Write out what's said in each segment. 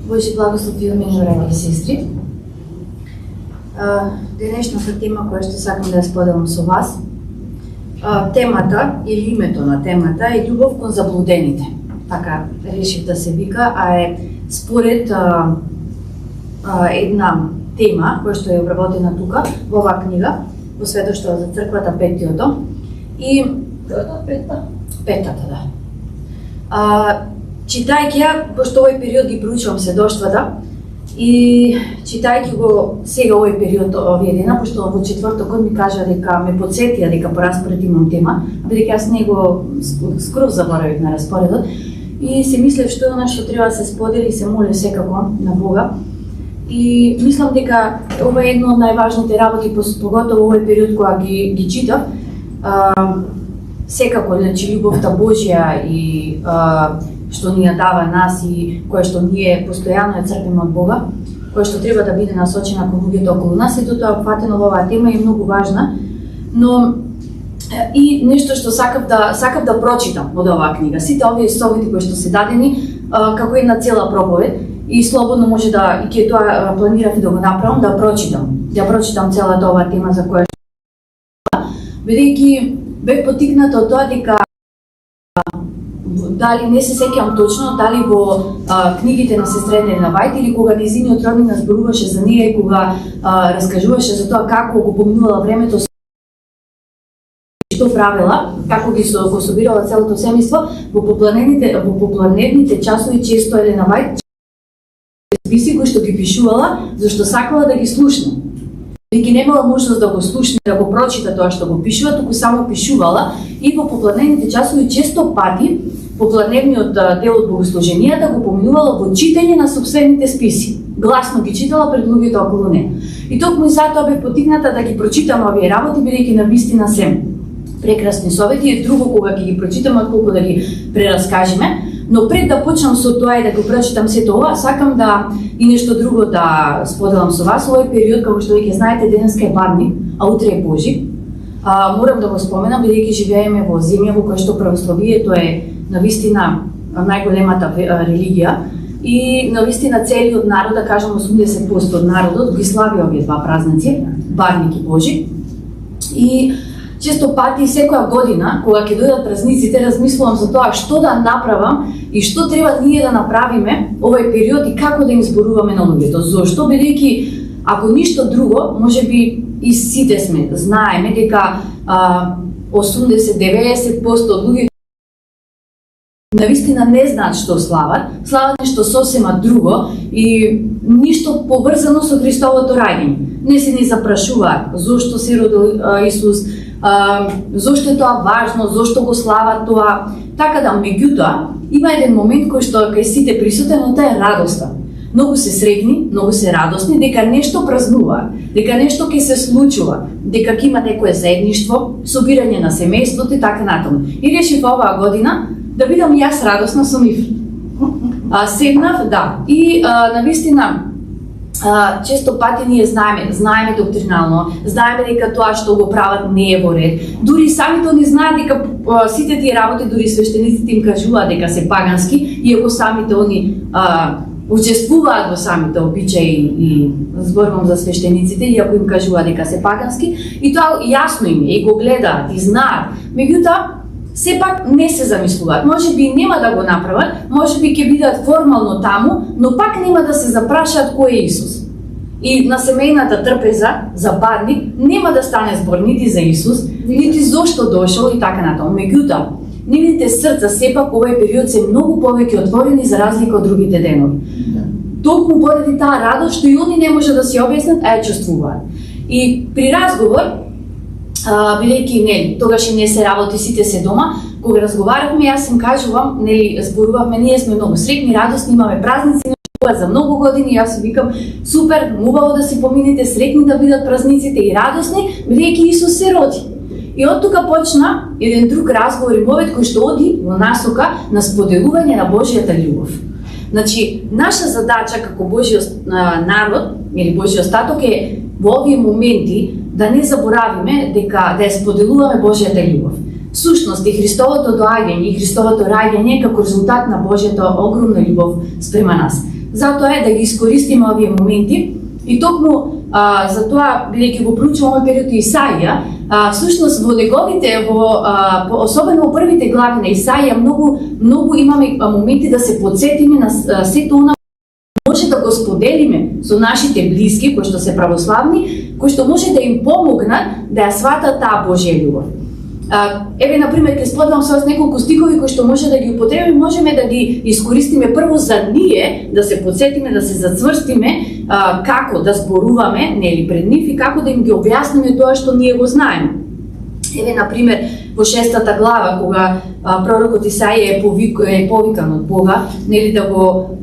Божи благослов и умени, браќи и сестри. Денешната тема која што сакам да ја споделам со вас, темата или името на темата е љубов кон заблудените. Така решив да се вика, а е според една тема која што е обработена тука во оваа книга, во Светоштво за црквата, 5-тиото. И петата, да. Читајќи ја, пошто овој период ги проучувам седоштвата, и читајќи го сега овој период овие дена, пошто во четвртокот ми кажа дека ме потсетија дека по распоред имам тема, бидејќи јас него скоро заборавив на распоредот, и се мислев што е она што треба да се сподели и се молев секако на Бога. И мислам дека ова е едно од најважните работи, поготово овој период кога ги читав, секако, значи, љубовта Божја и што ни ја дава нас и која што ние постојано ја црпиме од Бога, која што треба да биде насочена кон луѓето околу нас, и тоа е опфатено во оваа тема и е многу важна. Но и нешто што сакав да прочитам од оваа книга. Сите овие совети кои што се дадени како една цела проповед, и слободно може да, и ќе тоа планирав и да го направам, да прочитам целата оваа тема за која што, бидејќи бев потикната од тоа дека дали не се сеќавам точно, дали во книгите на сестра Елена Вајт или кога нејзиниот родник нас зборуваше за неја и кога раскажуваше за тоа како го поминувала времето, што правела, како го собирала целото семејство, во попладневните часови често Елена Вајт списи кои што ги пишувала, зашто сакала да ги слушне. И ги немала можност да го слушне, да го прочита тоа што го пишува, туку само пишувала, и во попладневните часови често пати попладневниот дел од богослуженијата го поминувала во читање на сопствените списи. Гласно ги читала пред луѓето околу неа. И токму и затоа бев потикната да ги прочитам овие работи, бидејќи навистина се прекрасни совети, и друго кога ќе ги прочитаме отколку да ги прераскажеме. Но пред да почнам со тоа и да го прочитам сето ова, сакам да и нешто друго да споделам со вас. Овој период, како што веќе знаете, денеска е Барник, а утре е Божи. Морам да го споменам, бидејќи живееме во земја во која што православието е навистина најголемата религија, и навистина целиот народ, да кажам 80% од народот, ги слави овие два празници, Барник и Божи. И често пати секоја година, кога ќе дојдат празниците, размислувам за тоа што да направам и што треба ние да направиме овој период и како да им зборуваме на луѓето. Зошто? Бидејќи ако ништо друго, можеби и сите знаеме дека 80-90% од луѓето навистина не знаат што слават нешто сосема друго и ништо поврзано со Христовото раѓање. Не се ни запрашуваат зошто се родил Исус, зошто е тоа важно, зошто го слават тоа. Така да, меѓутоа, има еден момент кој што кај сите присутен, но тоа е радоста. Многу се среќни, многу се радосни дека нешто празнуваат, дека нешто ќе се случува, дека ќе има некое заедништво, собирање на семејството и така натаму. И решив оваа година да бидам јас радосна со нив. Седнав, да, и навистина често пати ние знаеме доктринално, знаеме дека тоа што го прават не е во ред. Дури самите не знаат дека сите тие работи, дури свештениците им кажуваат дека се пагански, иако самите они учествуваат во самите обичаи, и зборувам за свештениците, иако им кажуваат дека се пагански, и тоа јасно им е, и го гледаат, и знаат. Меѓутоа, сепак не се замислуваат. Можеби нема да го направат, можеби ќе бидат формално таму, но пак нема да се запрашаат кој е Исус. И на семејната трпеза за Барник нема да стане збор нити за Исус, нити зошто дошол и така натаму. Меѓутоа, нивните срца сепак овој период се многу повеќе отворени за разлика од другите денови. Токму поради таа радост што и они не може да си објаснат, а ја чувствуваат. И при разговор, бидејќи нели тогаш и не се работи, сите се дома, кога разговаравме, јас им кажувам, нели зборувавме, ние сме многу среќни, радосни, имаме празници за многу години, јас викам супер, убаво да си помините, среќни да бидат празниците и радосни, бидејќи Исус се роди. И од тука почна еден друг разговор и мовет кој што оди во насока на споделување на Божјата љубов. Значи, наша задача како Божјиот народ или Божјиот статок е во овие моменти да не заборавиме дека да ја споделуваме Божјата љубов. Всушност и Христовото доаѓање и Христовото раѓање како резултат на Божјата огромна љубов спрема нас. затоа е да ги искористиме овие моменти и токму затоа, бидејќи го проучуваме овој период Исаија, всушност во неговите, особено во првите глави на Исаија, многу имаме моменти да се подсетиме на сето она може да го споделиме со нашите блиски, кои што се православни, кои што може да им помогнат да ја сватат таа Божја љубов. Еве, например, ќе споделам со вас неколку стихови кои што може да ги употребиме, можеме да ги искористиме прво за ние, да се подсетиме, да се зацврстиме како да зборуваме, нели, пред нив и како да им ги објасниме тоа што ние го знаеме. Еве, например, во 6-та глава, кога пророкот Исаија е повикан од Бога, нели, да го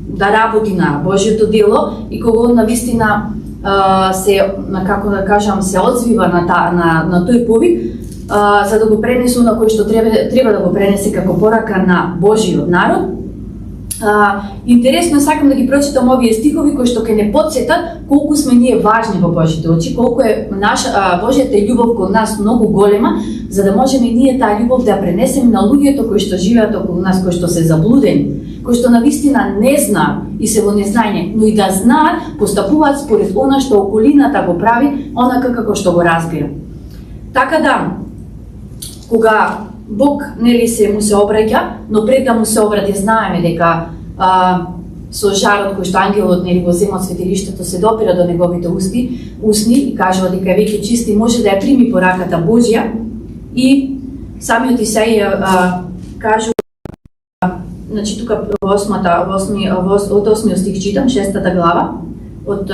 да работи на Божјото дело и кога он навистина се, како да кажам, се одзвива на тој повик, за да го пренесе на кој што треба да го пренесе како порака на Божиот народ. Интересно, сакам да ги прочитам овие стихови кои што ќе не потсетат колку сме ние важни во Божите очи, колку е Божјата љубов кон нас многу голема, за да можеме ние таа љубов да ја пренесеме на луѓето кои што живеат околу нас, кои што се заблудени, кои што навистина не знаат и се во незнање, но и да знаат, постапуваат според она што околината го прави, онака како што го разбира. Така да, кога Бог, нели, му се обраќа, но пред да му се обради, знаеме дека со жарот кој што ангелот, нели, го зема од светилиштето, се допира до неговите усни и кажува дека е веќе чист и може да ја прими пораката Божја. И самиот Исаија кажува, значи тука од 8 стих читам, 6-та глава од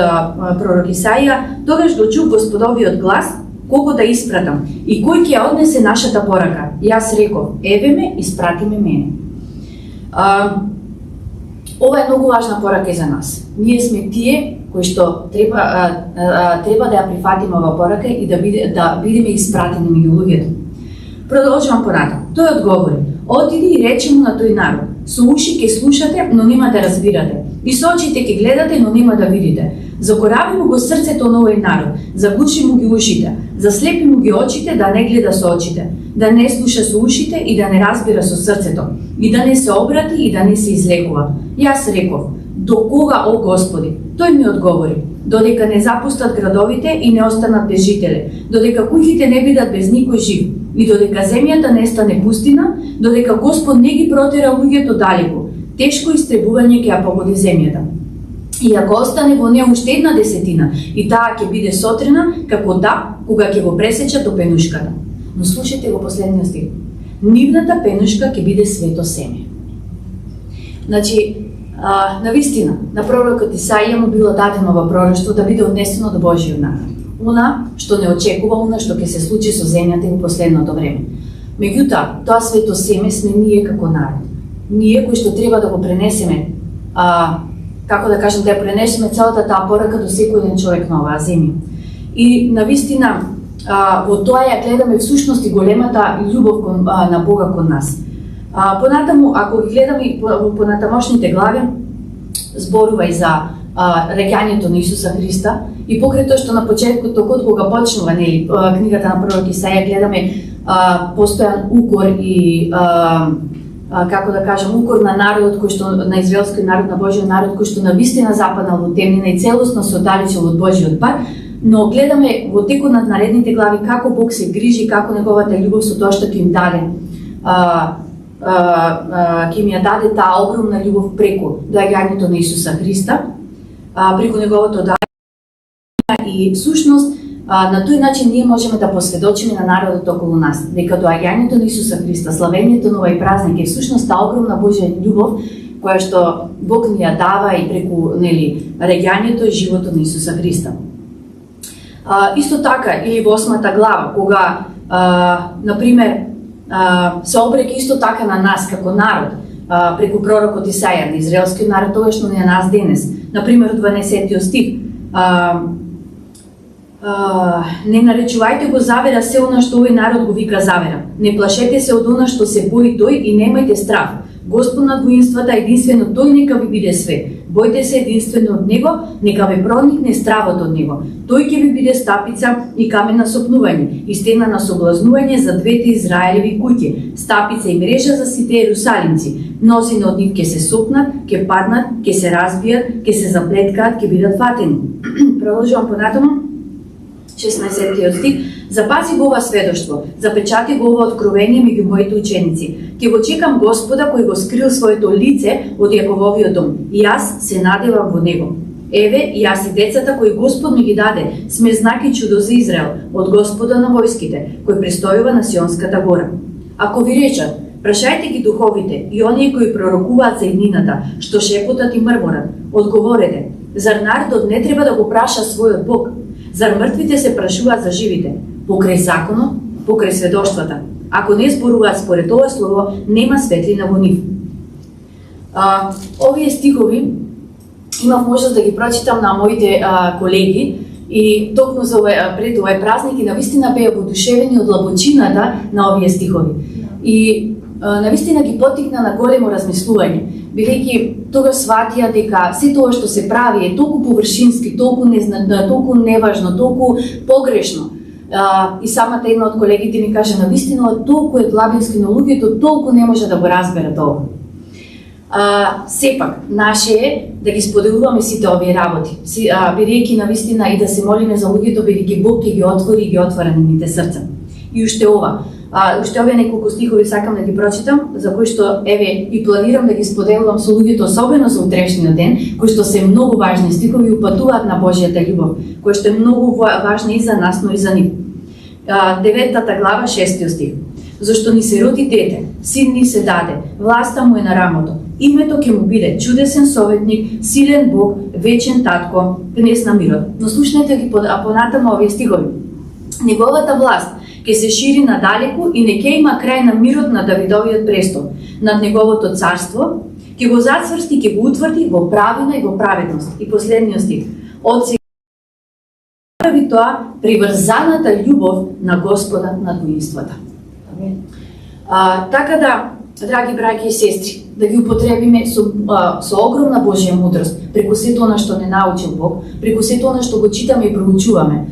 пророк Исаија: тогаш го чув Господовиот глас, кого да испратам и кој ќе ја однесе нашата порака. Јас реков: еве ме, испрати ме мене. Ова е многу важна порака и за нас. Ние сме тие кои што треба да ја прифатиме ова порака и да бидеме испратени меѓу луѓето. Продолжувам понатаму. Тој одговори: отиди и речи му на тој народ: со уши ќе слушате, но нема да разбирате, и со очите ќе гледате, но нема да видите. Закорави му го срцето на овој народ, заглуши му ги ушите, заслепи му ги очите да не гледа со очите, да не слуша со ушите и да не разбира со срцето, и да не се обрати и да не се излекува. Јас реков: до кога, о Господи? Тој ми одговори: додека не запустат градовите и не останат без жители, додека куќите не бидат без никој жив, и додека земјата не стане пустина, додека Господ не ги протера луѓето далеку, тешко истребување ќе ја погоди земјата. И ако остане во неа уште една десетина, и таа ќе биде сотрена како да, кога ќе го пресечат до пенушката. Но слушайте го последниот стих: нивната пенушка ќе биде свето семе. Значи, навистина, на пророкот Исаија му било дадено во пророштво да биде однесено до Божиот народ. Она што не очекува, она што ќе се случи со земјата во последното време. Меѓутоа, тоа свето семе сме ние како народ. Ние кои што треба да го пренесеме, како да кажем, да ја пренесеме целата таа порака до секој еден човек на оваа земја. И навистина, во тоа ја гледаме всушност и големата љубов на Бога кон нас. Понатаму, ако ги гледаме по натамошните глави, зборува и за раѓањето на Исуса Христа, и покрај тоа што на почеткот, кога почнува, нели, книгата на пророк Исаија, гледаме постојан укор и како да кажем, укор на народот кој што, на израелскиот народ, на Божиот народ, кој што навистина западнал во темнина и целосно се оддалечил од Божиот пат, но гледаме во текот на наредните глави како Бог се грижи, како неговата љубов со тоа што ќе им даде, ќе им ја даде таа огромна љубов преку доаѓањето на Исуса Христа, преку неговото дајање, и всушност на тој начин ние можеме да посведочиме на народот околу нас дека доаѓањето на Исуса Христа, славењето на овој празник е всушност таа огромна Божја љубов која што Бог ни ја дава и преку, нели, раѓањето и животот на Исуса Христа. Исто така и во 8-та глава, кога например се обреки исто така на нас како народ преку пророкот Исаија, на израелскиот народ, тогаш но на нас денес. Например, 12 стих: не наречувајте го завера се она што овој народ го вика завера. Не плашете се од она што се бои тој и немајте страх. Господ над воинствата, единствено тој нека ви биде све. Бојте се единствено од него, нека ве проникне стравот од него. Тој ќе ви биде стапица и камен на сопнување, и стена на соблазнување за двете Израелеви куќи, стапица и мрежа за сите Ерусалимци. Мнозина од нив ќе се сопнат, ќе паднат, ќе се разбијат, ќе се заплеткаат, ќе бидат фатени. Продолжувам понатаму. 16 стих. Запази го ова сведоштво, запечати го ова откровение меѓу моите ученици. Ќе го чекам Господа кој го скрил своето лице од Јакововиот дом. И јас се надевам во него. Еве, јас и децата кои Господ ми ги даде, сме знак и чудо за Израел, од Господа на војските, кој престојува на Сионската гора. Ако ви речат, прашајте ги духовите и оние кои пророкуваат за иднината, што шепотат и мрморат, одговорете, зар народот не треба да го праша својот Бог? Зар мртвите се прашуваат за живите? Покрај законот, покрај сведоштвата. Ако не зборуваат според ова слово, нема светлина во нив. Овие стихови имав можност да ги прочитам на моите колеги и токму за пред овој празник и навистина беа воодушевени од длабочината на овие стихови. И навистина ги поттикна на големо размислување, бидејќи тогаш сватија дека се тоа што се прави е толку површински, толку неважно, толку погрешно. И самата една од колегите ми каже, навистина толку е длабински, но луѓето толку не може да го разберат ова. Сепак, наше е да ги споделуваме сите овие работи, бидејќи навистина и да се молиме за луѓето, бидејќи Бог ќе ги отвори и ги отвора нивните срца. И уште овие неколку стихови сакам да ги прочитам, за кои што еве и планирам да ги споделувам со луѓето, особено за утрешниот ден, кои што се многу важни стихови и упатуваат на Божјата љубов, која што е многу важна и за нас, но и за нив. 9 глава, 6 стих. Зашто ни се роди дете, син ни се даде, власта му е на рамото. Името ќе му биде чудесен советник, силен Бог, вечен татко, кнез на мирот. Но слушнете ги понатаму овие стихови. Неговата власт ќе се шири надалеку и не ќе има крај на мирот на Давидовиот престол. Над неговото царство ќе го зацврсти, ќе го утврди во правина и во праведност. И последниот стих. Од сега прави тоа приврзаната љубов на Господа над воинствата. Така да, драги браќи и сестри, да ги употребиме со огромна Божја мудрост, преку сето она што не научил Бог, преку сето она што го читаме и проучуваме,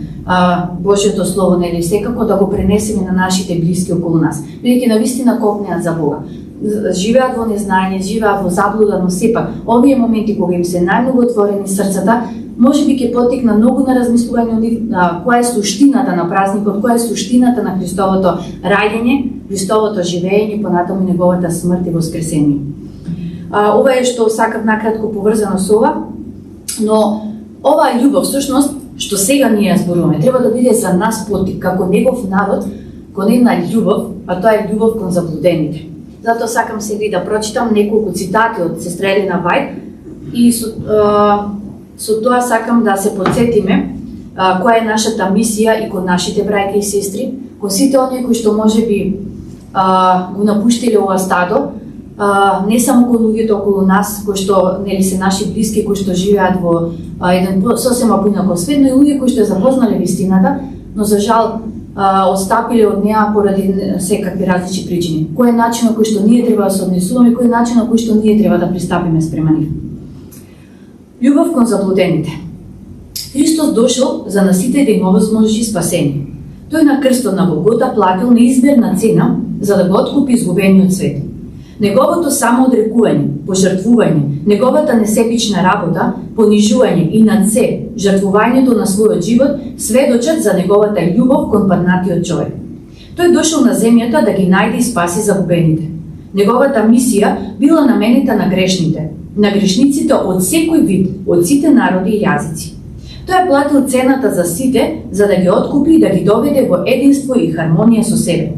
Божјото Слово, нели, секако да го пренесеме на нашите блиски околу нас, бидејќи навистина копнеат за Бога. Живеат во незнање, живеат во заблуда, но сепак, овие моменти кога им се најмногу отворени срцата, може би ќе поттикна многу на размислување од која е суштината на празникот, која е суштината на Христовото раѓање, Христовото живење, понатаму неговата смрт и воскресение. Ова е што сакав накратко поврзано со ова, но оваа љубов, всушност, што сега ние зборуваме, треба да биде за нас поттик, како негов народ, кон една љубов, а тоа е љубов кон заблудените. Затоа сакам сега и да прочитам неколку цитати од сестра Елена Вајд и со тоа сакам да се подсетиме која е нашата мисија и кон нашите браќа и сестри, кон сите оние кои што можеби го напуштиле ова стадо, не само кон луѓето околу нас, кои што нели се наши блиски, кои што живеат во еден сосема поинаков свет, но и луѓе кои што запознале вистината, но за жал отстапиле од неа поради секакви различни причини. Кој е начинот кој што ние треба да се однесуваме, кој е начинот кој што ние треба да пристапиме спрема нив. Љубов кон заблудените. Христос дошол за нас сите да им овозможи спасение. Тој на крстот на Голгота платил неизмерна цена за да го откупи изгубениот свет. Неговото самоодрекување, пожртвување, неговата несебична работа, понижување и над се жртвувањето на својот живот сведочат за неговата љубов кон паднатиот човек. Тој дошол на земјата да ги најде и спаси загубените. Неговата мисија била наменета на грешните, на грешниците од секој вид, од сите народи и јазици. Тој платил цената за сите, за да ги откупи и да ги доведе во единство и хармонија со себе.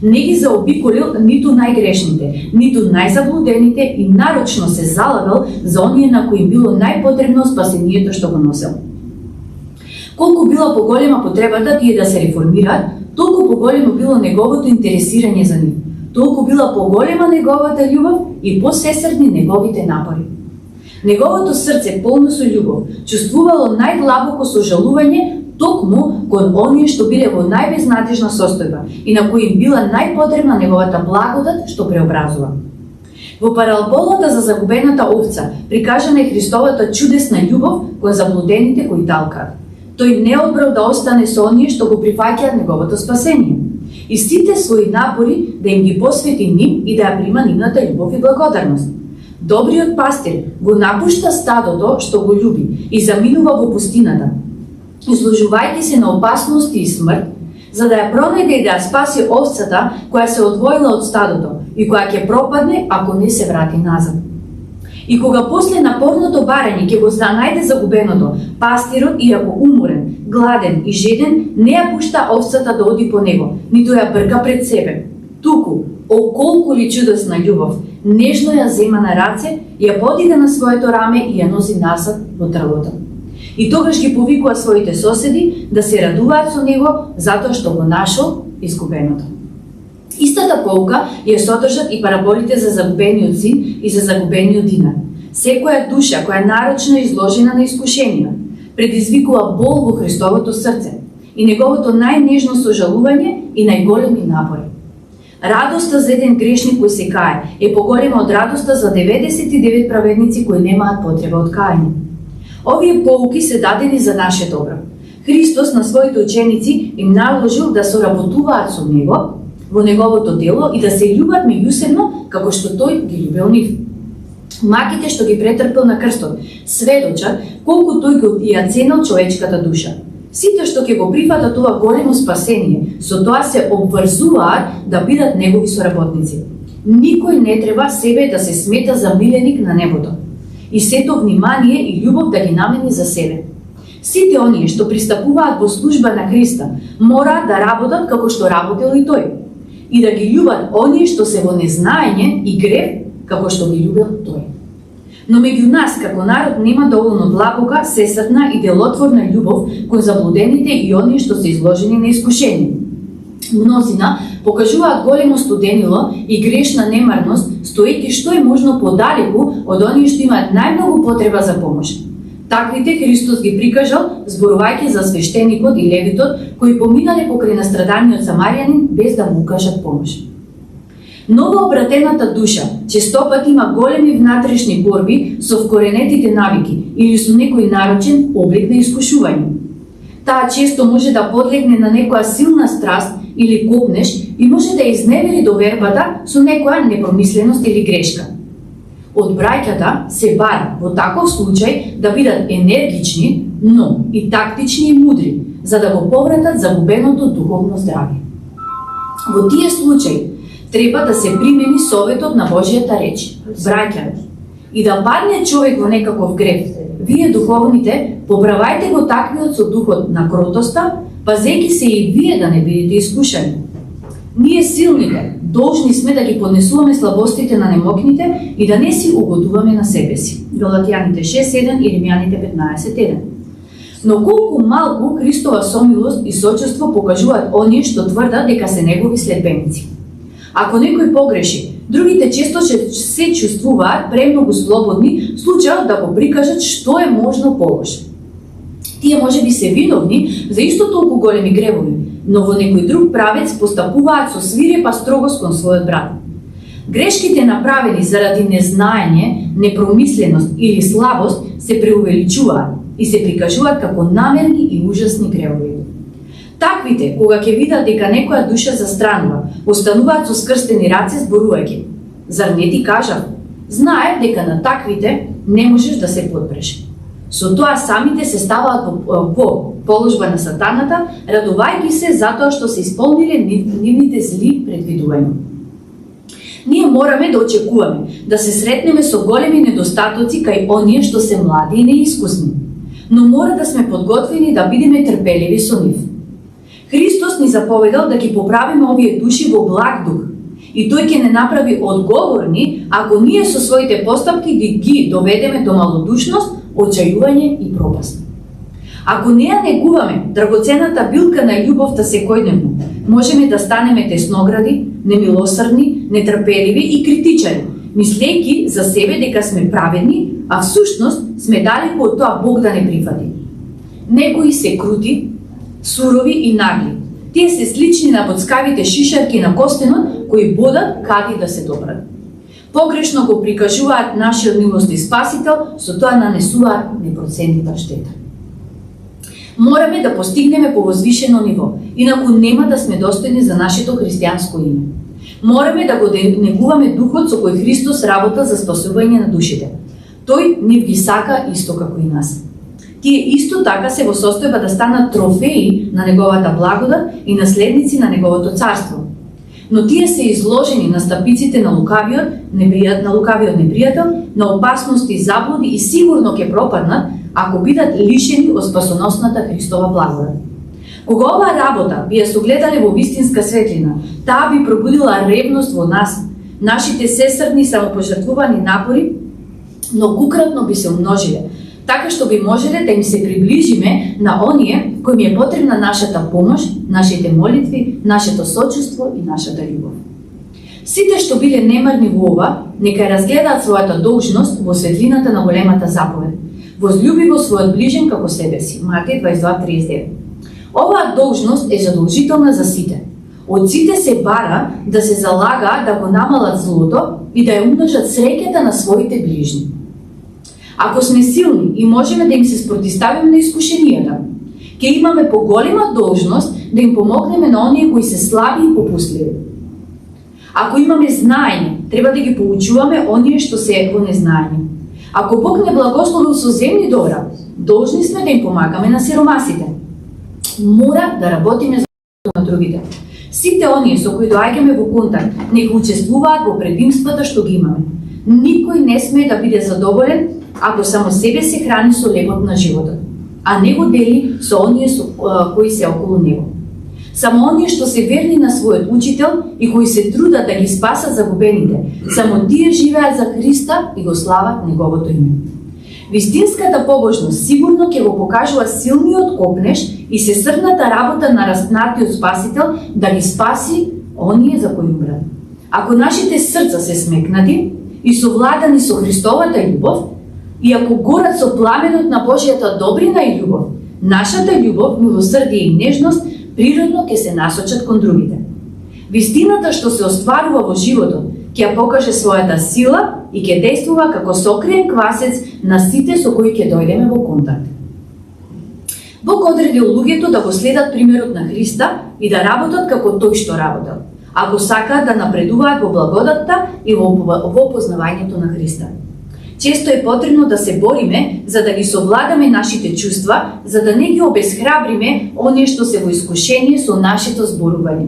Не ги заобиколил ниту најгрешните, ниту најзаблудените и нарочно се залагал за оние на кои било најпотребно спасението што го носел. Колку била поголема потребата тие да се реформираат, толку поголемо било неговото интересирање за нив. Толку била поголема неговата љубов и посесрдни неговите напори. Неговото срце полно со љубов чувствувало најдлабоко сожалување токму кон оние што биле во најбезнадежна состојба и на кои била најпотребна неговата благодат што преобразува. Во параболата за загубената овца прикажана е Христовата чудесна љубов кон заблудените кои талкаат. Тој не одбрал да остане со оние што го прифаќаат неговото спасение. и сите своји напори да им ги посвети нив и да ја прима нивната љубов и благодарност. Добриот пастир го напушта стадото што го љуби и заминува во пустината, изложувајќи се на опасности и смрт, за да ја пронајде и да ја спаси овцата која се одвоила од стадото и која ќе пропадне ако не се врати назад. И кога после напорното барање ќе го најде загубеното, пастирот, иако уморен, гладен и жеден, не ја пушта овцата да оди по него, ниту ја брка пред себе. Туку, о колку ли чудесна љубов, нежно ја зема на раце, ја подига на своето раме и ја носи назад во тргото. И тогаш ги повикува своите соседи да се радуваат со него затоа што го нашол изгубеното. Истата поука ја содржат и параболите за загубениот син и за загубениот динар. Секоја душа која е нарочно изложена на искушенија предизвикува бол во Христовото срце и неговото најнежно сожалување и најголеми напори. Радоста за еден грешник кој се кае е поголема од радоста за 99 праведници кои немаат потреба од каење. Овие поуки се дадени за наше добро. Христос на своите ученици им наложил да соработуваат со него во неговото дело и да се љубат меѓусебно како што тој ги љубел нив. Маките што ги претрпел на крстот сведочат колку тој го ја ценел човечката душа. Сите што ќе го прифатат ова големо спасение, со тоа се обврзуваат да бидат негови соработници. Никој не треба себе да се смета за миленик на небото и сето внимание и љубов да ги намени за себе. Сите оние што пристапуваат во служба на Христа мораат да работат како што работел и тој и да ги љубат оние што се во незнаење и грев како што ги љубел тој. Но меѓу нас како народ нема доволно длабока, сесрна и делотворна љубов кон заблудените и оние што се изложени на искушение. Мнозина покажуваат големо студенило и грешна немарност, стоејќи што е можно подалеку од оние што имаат најмногу потреба за помош. Таквите Христос ги прикажал, зборувајќи за свештеникот и левитот, кои поминале покрај настраданиот самарјанин без да му укажат помош. Новообратената душа честопат има големи внатрешни борби со вкоренетите навики или со некој нарочен облик на искушување. Таа често може да подлегне на некоја силна страст или копнеш и може да изневери довербата со некоја непромисленост или грешка. Од браќата се бара во таков случај да бидат енергични, но и тактични и мудри, за да го повратат загубеното духовно здравје. Во тие случаи треба да се примени советот на Божјата реч. Браќа, и да падне човек во некаков грев, вие духовните поправајте го таквиот со духот на кротоста, пазејќи се и вие да не бидете искушани. Ние силните должни сме да ги поднесуваме слабостите на немокните и да не си угодуваме на себе си. Галатјаните 6:1 и Римјаните 15:1. Но колку малку Христова сомилост и сочувство покажуваат оние што тврдат дека се негови следбеници. Ако некој погреши, другите често се чувствуваат премногу слободни, случајот да го прикажат што е можно полош. Тие може би се виновни за исто толку големи гревови, но во некој друг правец постапуваат со свирепа строгост кон својот брат. Грешките направени заради незнаење, непромисленост или слабост се преувеличуваат и се прикажуваат како намерни и ужасни гревови. Таквите, кога ќе видат дека некоја душа застранува, остануваат со скрстени раце зборувајќи: зар не ти кажав? Знаев дека на таквите не можеш да се подпреш. Со тоа самите се ставаат во положба на сатаната, радувајќи се затоа што се исполниле нивните зли предвидувања. Ние мораме да очекуваме да се сретнеме со големи недостатоци кај оние што се млади и неискусни, но мора да сме подготвени да бидеме трпеливи со нив. Христос ни заповедал да ги поправиме овие души во благ дух и тој ќе не направи одговорни ако ние со своите постапки ги доведеме до малодушност, очајување и пропаст. Ако не ја негуваме драгоцената билка на љубовта секојдневно, можеме да станеме тесногради, немилосрдни, нетрпеливи и критичари, мислејќи за себе дека сме праведни, а всушност сме далеку од тоа Бог да не прифати. Некои се крути, сурови и нагли. Тие се слични на боцкавите шишарки на костенот кои бодат каде да се допрат. Погрешно го прикажуваат нашиот милост и спасител, со тоа нанесуваат непроценлива штета. Мораме да постигнеме повозвишено ниво, инаку нема да сме достојни за нашето христијанско име. Мораме да го негуваме духот со кој Христос работа за спасување на душите. Тој нив ги сака исто како и нас. Тие исто така се во состојба да станат трофеи на неговата благодат и наследници на неговото царство. Но тие се изложени на стапиците на лукавиот непријател, на опасности, заблуди и сигурно ќе пропаднат ако бидат лишени од спасоносната Христова благодат. Кога оваа работа би ја согледале во вистинска светлина, таа би пробудила ревност во нас, нашите сесрдни самопожртвувани напори многократно би се умножиле, така што би можеле да им се приближиме на оние кои ми е потребна нашата помош, нашите молитви, нашето сочувство и нашата љубов. Сите што биле немарни во ова, нека разгледаат својата должност во светлината на големата заповед. Возлюби го својот ближен како себе си. Матеј 22:39. Оваа должност е задолжителна за сите. Од сите се бара да се залагаат да го намалат злото и да ја умножат среќата на своите ближни. Ако сме силни и можеме да им се спротиставиме на искушенијата, ќе имаме поголема должност да им помогнеме на оние кои се слаби и попустливи. Ако имаме знаење, треба да ги поучуваме оние што се во незнаење. Ако Бог не благословил со земни добра, должни сме да им помагаме на сиромасите. Мора да работиме за на другите. Сите оние со кои доаѓаме во контакт, нека учествуваат во предимствата што ги имаме. Никој не смее да биде задоволен ако само себе се храни со лебот на животот, а не го дели со оние кои се околу него. Само оние што се верни на својот учител и кои се трудат да ги спасат загубените, само тие живеат за Христа и го слават неговото име. Вистинската побожност сигурно ќе го покажува силниот копнеш и сесрдната работа на распнатиот Спасител да ги спаси оние за кои умрат. Ако нашите срца се смекнати и совладани со Христовата љубов, и ако горат со пламенот на Божјата добрина и љубов, нашата љубов, милосрдие и нежност природно ќе се насочат кон другите. Вистината што се остварува во животот ќе ја покаже својата сила и ќе действува како сокриен квасец на сите со кои ќе дојдеме во контакт. Бог одредил луѓето да го следат примерот на Христа и да работат како тој што работел, ако сакаат да напредуваат во благодатта и во познавањето на Христа. Често е потребно да се бориме за да ги совладаме нашите чувства, за да не ги обесхрабриме оние што се во искушение со нашето зборување.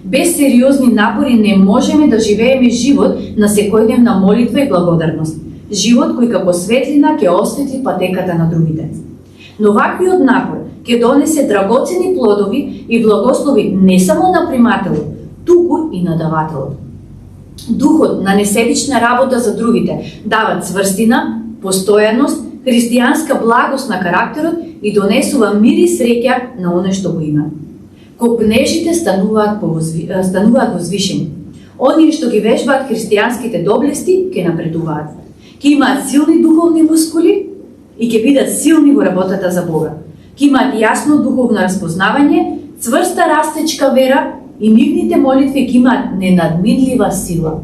Без сериозни напори не можеме да живееме живот на секојдневна молитва и благодарност. Живот кој како светлина ќе осветли патеката на другите. Но ваквиот напор ќе донесе драгоцени плодови и благослови не само на примателот, туку и на давателот. Духот на несебична работа за другите дава цврстина, постојаност, христијанска благост на карактерот и донесува мир и среќа на оне што го има. Копнежите стануваат возвишени. Оние што ги вежбаат христијанските доблести ќе напредуваат. Ќе имаат силни духовни мускули и ќе бидат силни во работата за Бога. Ќе имаат јасно духовно распознавање, цврста растечка вера и нивните молитви ќе имаат ненадминлива сила.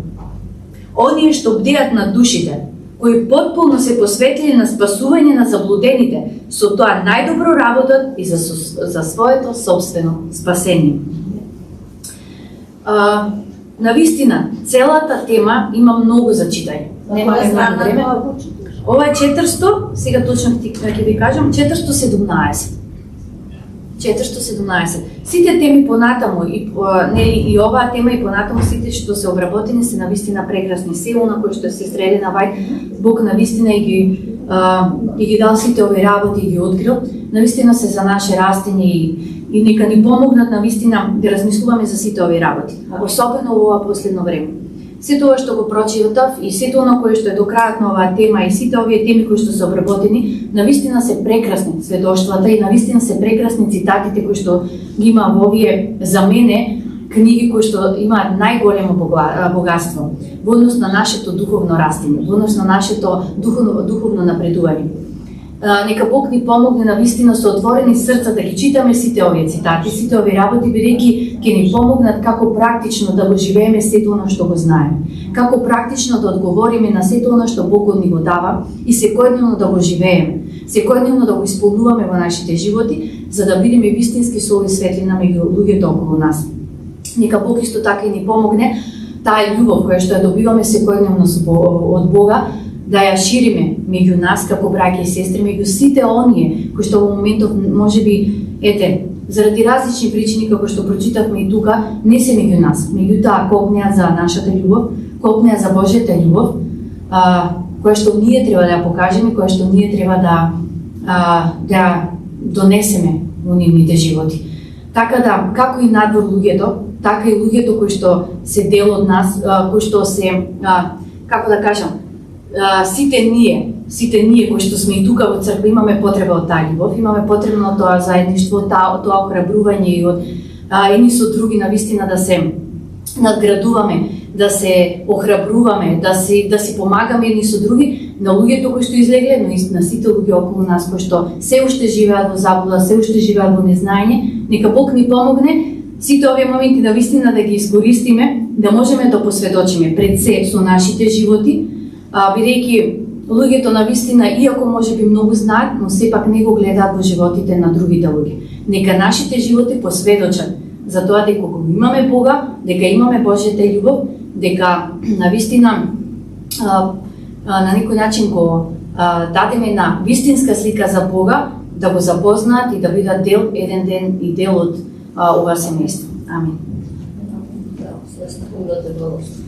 Оние што бдеат над душите, кои потполно се посветили на спасување на заблудените, со тоа најдобро работат и за своето собствено спасение. Навистина, целата тема има многу за читање. Немаме многу време. Ова е 400, сега точно ќе ви кажам, 417. 417. Сите теми понатаму и оваа тема и понатаму сите што се обработени се навистина прекрасни. Село на кој што се среди на Вајд, Бог навистина и ги дал сите овие работи и ги открил. Навистина се за наше растење и нека ни помогнат навистина да размислуваме за сите овие работи. Особено во ова последно време. Сето ова што го прочитав и сето оно кое што е до крајот на оваа тема и сите овие теми кои што се обработени, навистина се прекрасни сведоштвата и навистина се прекрасни цитатите кои што ги има во овие за мене книги кои што имаат најголемо богатство во однос на нашето духовно растење, во однос на нашето духовно напредување. Нека Бог ни помогне на вистина со отворени срца да ги читаме сите овие цитати, сите овие работи, бидејќи ќе ни помогнат како практично да го живееме сето она што го знаеме, како практично да одговориме на сето она што Бог ни го дава и секојдневно да го живееме, секојдневно да го исполнуваме во нашите животи, за да бидеме вистински сол и светлина меѓу луѓето околу нас. Нека Бог исто така и ни помогне таа љубов која што ја добиваме секојдневно од Бога, да ја шириме меѓу нас како браќа и сестри, меѓу сите оние кои што во моментов можеби заради различни причини како што прочитавме и тука не се меѓу нас. Меѓутоа копнеа за нашата љубов, копнеа за Божјата љубов, која што ние треба да ја покажеме, која што ние треба да донесеме во нивните животи. Така да, како и надвор луѓето, така и луѓето кои што се дел од нас, кои што се, како да кажам, сите ние кои што сме и тука во црква имаме потреба од таа љубов, имаме потребно од тоа заедништво, тоа охрабрување и од едни со други навистина да се надградуваме, да се охрабруваме, да си помагаме едни со други, на луѓето кои што излегле, но и на сите луѓе околу нас кои што се уште живеат во заблуда, се уште живеат во незнаење. Нека Бог ни помогне сите овие моменти да вистина да ги искористиме, да можеме да посведочиме пред се со нашите животи, бидејќи луѓето на вистина, иако можеби многу знаат, но сепак не го гледаат во животите на другите луѓе. Нека нашите животи посведочат за тоа дека го имаме Бога, дека имаме Божјата љубов, дека на вистина на некој начин го дадеме на вистинска слика за Бога, да го запознаат и да бидат дел еден ден и дел од ова семејство. Амин. Да, се да те благослови.